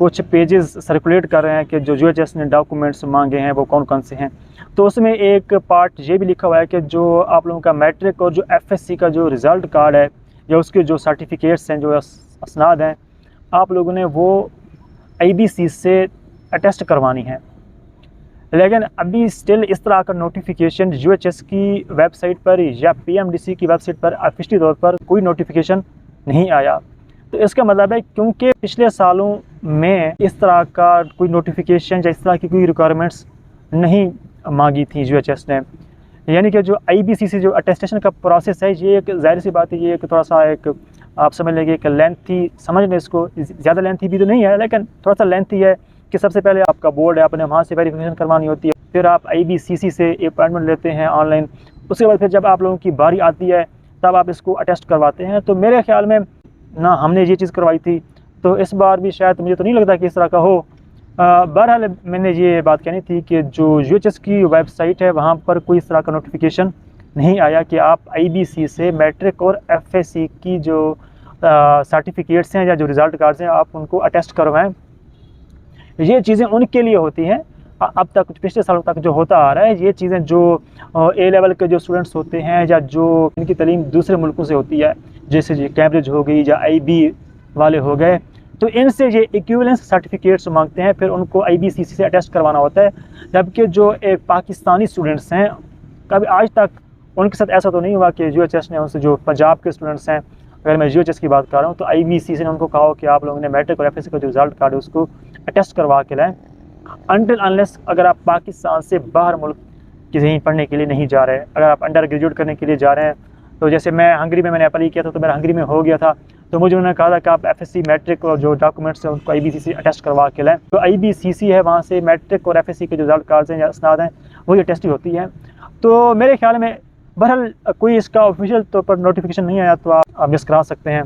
कुछ pages circulate कर रहे हैं कि जो यूएचएस ने डॉक्यूमेंट्स मांगे हैं वो कौन कौन से हैं। तो उसमें एक पार्ट ये भी लिखा हुआ है कि जो आप लोगों का मैट्रिक और जो एफएससी का जो रिज़ल्ट कार्ड है या उसके जो सर्टिफिकेट्स हैं, जो असनाद हैं, आप लोगों ने वो आईबीसी से अटेस्ट करवानी है। लेकिन अभी स्टिल इस तरह का नोटिफिकेशन यूएचएस की वेबसाइट पर या पीएमडीसी की वेबसाइट पर ऑफिशियली तौर पर कोई नोटिफिकेशन नहीं आया। तो इसका मतलब है क्योंकि पिछले सालों में इस तरह का कोई नोटिफिकेशन या इस तरह की कोई रिक्वायरमेंट्स नहीं मांगी थी यूएचएस ने, यानी कि जो आईबीसी से जो अटेस्टेशन का प्रोसेस है, ये एक ज़ाहिर सी बात है, ये एक थोड़ा सा एक आप समझ लेंगे कि लेंथी, समझ लें इसको, ज़्यादा लेंथी भी तो नहीं है लेकिन थोड़ा सा लेंथी है कि सबसे पहले आपका बोर्ड है, आपने वहाँ से वेरिफिकेशन करवानी होती है, फिर आप आईबीसीसी से अपॉइंटमेंट लेते हैं ऑनलाइन, उसके बाद फिर जब आप लोगों की बारी आती है तब आप इसको अटेस्ट करवाते हैं। तो मेरे ख्याल में ना हमने ये चीज़ करवाई थी, तो इस बार भी शायद मुझे तो नहीं लगता कि इस तरह का हो। बहरहाल मैंने ये बात कहनी थी कि जो यूएचएस की वेबसाइट है वहाँ पर कोई इस तरह का नोटिफिकेशन नहीं आया कि आप आईबीसी से मैट्रिक और एफएससी की जो सर्टिफिकेट्स हैं या जो रिज़ल्ट कार्ड्स हैं आप उनको अटेस्ट करवाएं। ये चीज़ें उनके लिए होती हैं, अब तक पिछले सालों तक जो होता आ रहा है, ये चीज़ें जो ए लेवल के जो स्टूडेंट्स होते हैं या जो इनकी तालीम दूसरे मुल्कों से होती है, जैसे ये कैम्ब्रिज हो गई या आईबी वाले हो गए, तो इनसे ये इक्विवेलेंस सर्टिफिकेट्स मांगते हैं, फिर उनको आईबीसीसी से अटेस्ट करवाना होता है। जबकि जो एक पाकिस्तानी स्टूडेंट्स हैं, कभी आज तक उनके साथ ऐसा तो नहीं हुआ कि यूएचएस ने उनसे, जो पंजाब के स्टूडेंट्स हैं, अगर मैं यूएचएस की बात कर रहा हूँ, तो आईबीसीसी ने उनको कहा हो कि आप लोगों ने मैट्रिक और एफएससी का जो रिज़ल्ट कार्ड है उसको अटेस्ट करवा के लाएँ, अनटिल अनलेस अगर आप पाकिस्तान से बाहर मुल्क कहीं पढ़ने के लिए नहीं जा रहे। अगर आप अंडर ग्रेजुएट करने के लिए जा रहे हैं, तो जैसे मैं हंगरी में मैंने अप्लाई किया था, तो मेरा हंगरी में हो गया था, तो मुझे उन्होंने कहा था कि आप एफएससी मैट्रिक और जो डॉक्यूमेंट्स हैं उसको आईबीसीसी अटेस्ट करवा के लाएँ। तो आईबीसीसी है, वहाँ से मैट्रिक और एफएससी के जो रिज़ल्ट कार्ड्स हैं या असनाद हैं वही अटेस्ट होती है। तो मेरे ख्याल में बहरहाल कोई इसका ऑफिशियल तौर पर नोटिफिकेशन नहीं आया, तो आप मिस करा सकते हैं।